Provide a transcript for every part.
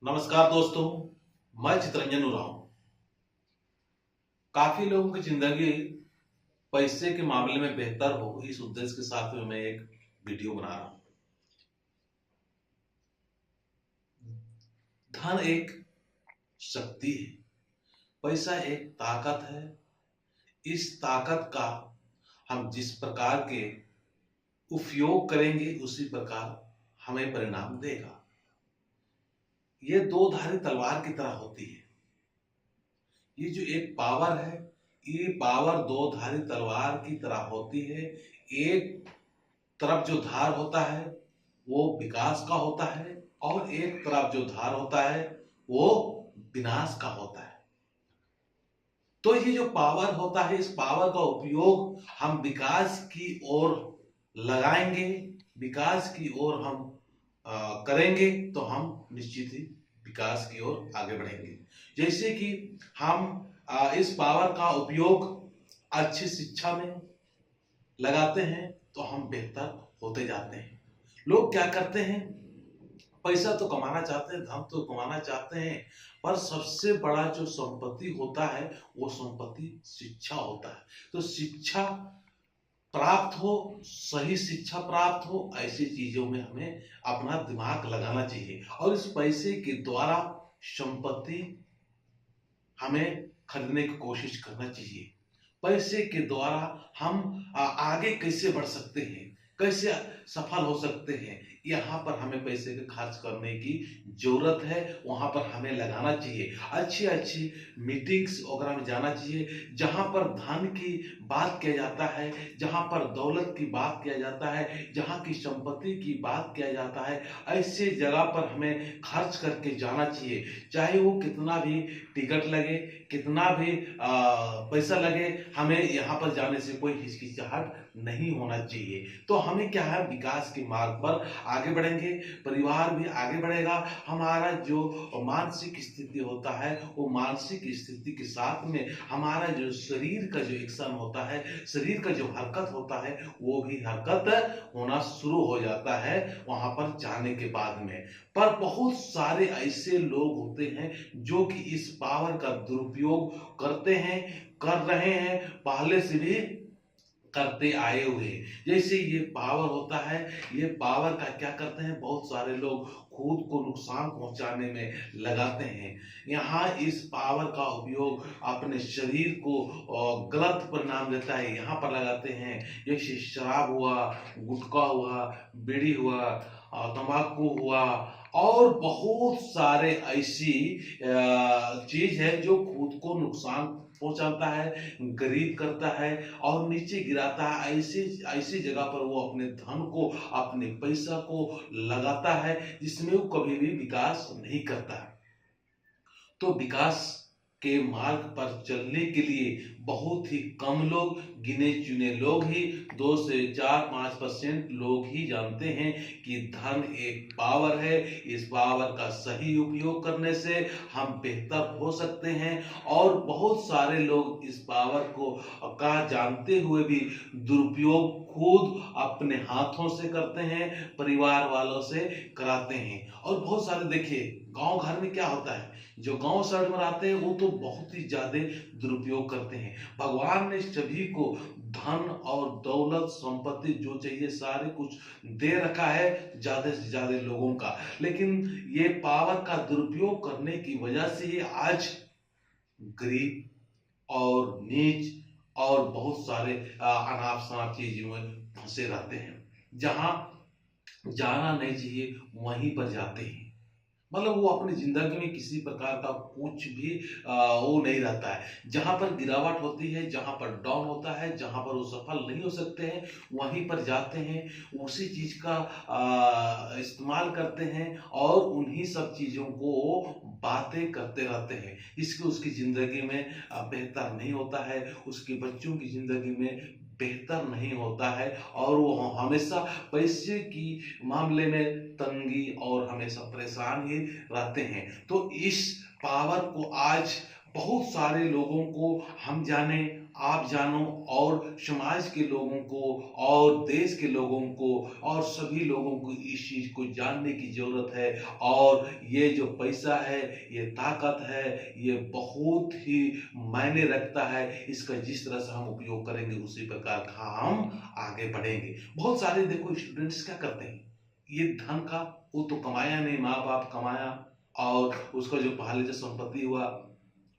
नमस्कार दोस्तों, मैं चितरंजन उरांव। काफी लोगों की जिंदगी पैसे के मामले में बेहतर हो, इस उद्देश्य के साथ में मैं एक वीडियो बना रहा हूं। धन एक शक्ति है, पैसा एक ताकत है। इस ताकत का हम जिस प्रकार के उपयोग करेंगे उसी प्रकार हमें परिणाम देगा। ये दो धारी तलवार की तरह होती है। ये जो एक पावर है, ये पावर दो धारी तलवार की तरह होती है। एक तरफ जो धार होता है वो विकास का होता है और एक तरफ जो धार होता है वो विनाश का होता है। तो ये जो पावर होता है, इस पावर का उपयोग हम विकास की ओर लगाएंगे, विकास की ओर हम करेंगे तो हम निश्चित ही विकास की ओर आगे बढ़ेंगे। जैसे कि हम इस पावर का उपयोग अच्छी शिक्षा में लगाते हैं तो हम बेहतर होते जाते हैं। लोग क्या करते हैं, पैसा तो कमाना चाहते हैं, धन तो कमाना चाहते हैं, पर सबसे बड़ा जो संपत्ति होता है वो संपत्ति शिक्षा होता है। तो शिक्षा प्राप्त हो, सही शिक्षा प्राप्त हो, ऐसी चीजों में हमें अपना दिमाग लगाना चाहिए और इस पैसे के द्वारा संपत्ति हमें खरीदने की कोशिश करना चाहिए। पैसे के द्वारा हम आगे कैसे बढ़ सकते हैं, कैसे सफल हो सकते हैं, यहाँ पर हमें पैसे के खर्च करने की जरूरत है। वहां पर हमें लगाना चाहिए, अच्छी अच्छी मीटिंग्स वगैरह में जाना चाहिए जहां पर धन की बात किया जाता है, जहां पर दौलत की बात किया जाता है, जहां की संपत्ति की बात किया जाता है। ऐसे जगह पर हमें खर्च करके जाना चाहिए, चाहे वो कितना भी टिकट लगे, कितना भी पैसा लगे। हमें यहाँ पर जाने से कोई हिचकिचाहट नहीं होना चाहिए। तो हमें क्या है, विकास के मार्ग पर आगे बढ़ेंगे, परिवार भी आगे बढ़ेगा। हमारा जो मानसिक स्थिति होता है वो मानसिक स्थिति के साथ में हमारा जो शरीर का जो एक्शन होता है, शरीर का जो हरकत होता है वो भी हरकत होना शुरू हो जाता है वहां पर जाने के बाद में। पर बहुत सारे ऐसे लोग होते हैं जो कि इस पावर का दुरुपयोग करते हैं, कर रहे हैं, पहले से भी करते आए हुए। जैसे ये पावर होता है, ये पावर का क्या करते हैं, बहुत सारे लोग खुद को नुकसान पहुंचाने में लगाते हैं। यहाँ इस पावर का उपयोग अपने शरीर को गलत परिणाम देता है, यहाँ पर लगाते हैं। जैसे शराब हुआ, गुटखा हुआ, बीड़ी हुआ, तंबाकू हुआ और बहुत सारे ऐसी चीज है जो खुद को नुकसान पहुंचाता है, गरीब करता है और नीचे गिराता है। ऐसी ऐसी जगह पर वो अपने धन को, अपने पैसा को लगाता है जिसमें वो कभी भी विकास नहीं करता है। तो विकास के मार्ग पर चलने के लिए बहुत ही कम लोग, गिने चुने लोग ही, 2 से 4-5% लोग ही जानते हैं कि धन एक पावर है। इस पावर का सही उपयोग करने से हम बेहतर हो सकते हैं और बहुत सारे लोग इस पावर को का जानते हुए भी दुरुपयोग खुद अपने हाथों से करते हैं, परिवार वालों से कराते हैं। और बहुत सारे देखिए गांव घर में क्या होता है, जो गांव शहर में रहते हैं वो तो बहुत ही ज्यादा दुरुपयोग करते हैं। भगवान ने सभी को धन और दौलत संपत्ति जो चाहिए सारे कुछ दे रखा है, ज्यादा से ज्यादा लोगों का, लेकिन ये पावर का दुरुपयोग करने की वजह से ये आज गरीब और नीच और बहुत सारे अनाप शनाप चीजों में फंसे रहते हैं। जहां जाना नहीं चाहिए वहीं पर जाते हैं। मतलब वो अपनी जिंदगी में किसी प्रकार का कुछ भी वो नहीं रहता है। जहां पर गिरावट होती है, जहां पर डाउन होता है, जहां पर वो सफल नहीं हो सकते हैं वहीं पर जाते हैं, उसी चीज का इस्तेमाल करते हैं और उन्हीं सब चीजों को बातें करते रहते हैं। इसके उसकी जिंदगी में बेहतर नहीं होता है, उसके बच्चों की जिंदगी में बेहतर नहीं होता है और वो हमेशा पैसे की मामले में तंगी और हमेशा परेशान ही रहते हैं। तो इस पावर को आज बहुत सारे लोगों को हम जाने, आप जानो और समाज के लोगों को और देश के लोगों को और सभी लोगों को इस चीज को जानने की जरूरत है। और ये जो पैसा है, ये ताकत है, ये बहुत ही मायने रखता है। इसका जिस तरह से हम उपयोग करेंगे उसी प्रकार का हम आगे बढ़ेंगे। बहुत सारे देखो स्टूडेंट्स क्या करते हैं, ये धन का वो तो कमाया नहीं, माँ बाप कमाया और उसका जो पहले जो संपत्ति हुआ,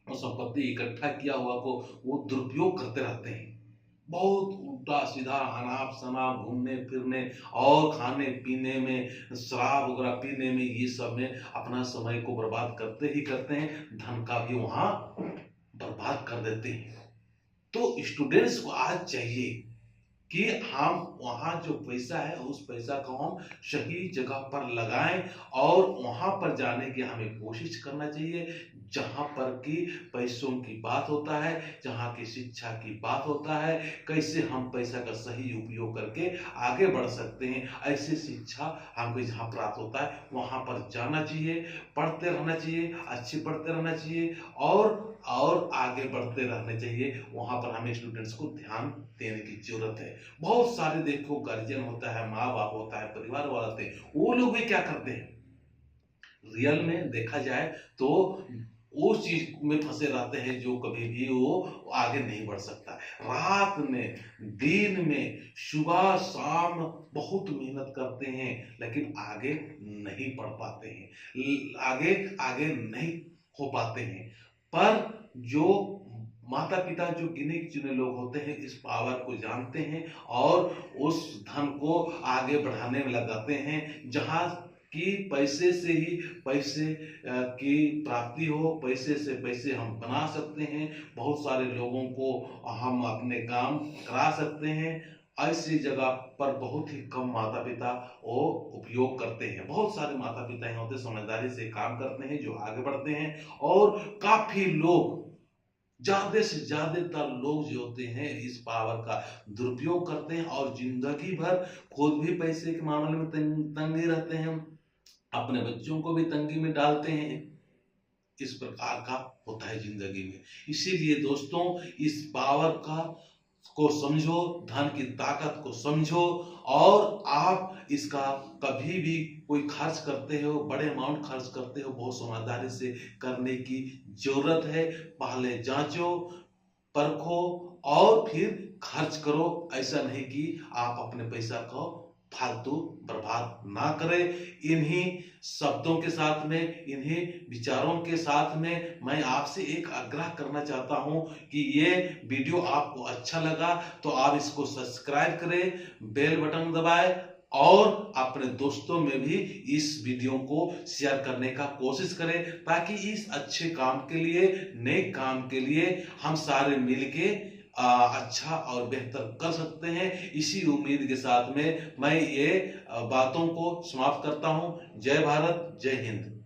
वो संपत्ति इकट्ठा किया हुआ को वो दुरुपयोग करते रहते हैं। बहुत उल्टा सीधा अनाप शनाप घूमने फिरने और खाने पीने में, शराब वगैरह पीने में, ये सब में अपना समय को बर्बाद करते ही करते हैं, धन का भी वहां बर्बाद कर देते हैं। तो स्टूडेंट्स को आज चाहिए कि हम वहाँ जो पैसा है उस पैसा को हम सही जगह पर लगाएं और वहाँ पर जाने की हमें कोशिश करना चाहिए जहाँ पर कि पैसों की बात होता है, जहाँ की शिक्षा की बात होता है, कैसे हम पैसा का सही उपयोग करके आगे बढ़ सकते हैं, ऐसी शिक्षा हमको जहाँ प्राप्त होता है वहाँ पर जाना चाहिए, पढ़ते रहना चाहिए, अच्छी पढ़ते रहना चाहिए और आगे बढ़ते रहने चाहिए। वहाँ पर हमें स्टूडेंट्स को ध्यान देने की जरूरत है। बहुत सारे देखो गार्जियन होता है, माँ बाप होता है, परिवार वाले होते हैं, वो लोग भी क्या करते हैं, रियल में देखा जाए तो उस चीज में फंसे रहते हैं जो कभी भी वो आगे नहीं बढ़ सकता। रात में, दिन में, सुबह शाम बहुत मेहनत करते हैं लेकिन आगे नहीं बढ़ पाते हैं, आगे आगे नहीं हो पाते हैं। पर जो माता पिता जो गिने चुने लोग होते हैं इस पावर को जानते हैं और उस धन को आगे बढ़ाने में लगाते हैं, जहां कि पैसे से ही पैसे की प्राप्ति हो, पैसे से पैसे हम बना सकते हैं, बहुत सारे लोगों को हम अपने काम करा सकते हैं। ऐसी जगह पर बहुत ही कम माता पिता वो उपयोग करते हैं। बहुत सारे माता पिता होते समझदारी से काम करते हैं, जो आगे बढ़ते हैं, और काफी लोग, ज्यादा से ज्यादातर लोग जो होते हैं इस पावर का दुरुपयोग करते हैं और जिंदगी भर खुद भी पैसे के मामले में तंगी रहते हैं, अपने बच्चों को भी तंगी में डालते हैं। इस प्रकार का होता है जिंदगी में। इसीलिए दोस्तों इस पावर को समझो, धन की ताकत को समझो, और आप इसका कभी भी कोई खर्च करते हो, बड़े अमाउंट खर्च करते हो, बहुत समझदारी से करने की जरूरत है। पहले जांचो, परखो और फिर खर्च करो। ऐसा नहीं कि आप अपने पैसा को फालतू बर्बाद ना करें। इन्हीं शब्दों के साथ में, इन्हीं विचारों के साथ में मैं आपसे एक आग्रह करना चाहता हूं कि ये वीडियो आपको अच्छा लगा तो आप इसको सब्सक्राइब करें, बेल बटन दबाएं और अपने दोस्तों में भी इस वीडियो को शेयर करने का कोशिश करें, ताकि इस अच्छे काम के लिए, नेक काम के लिए हम सारे मिलके अच्छा और बेहतर कर सकते हैं। इसी उम्मीद के साथ में मैं ये बातों को समाप्त करता हूं। जय भारत, जय हिंद।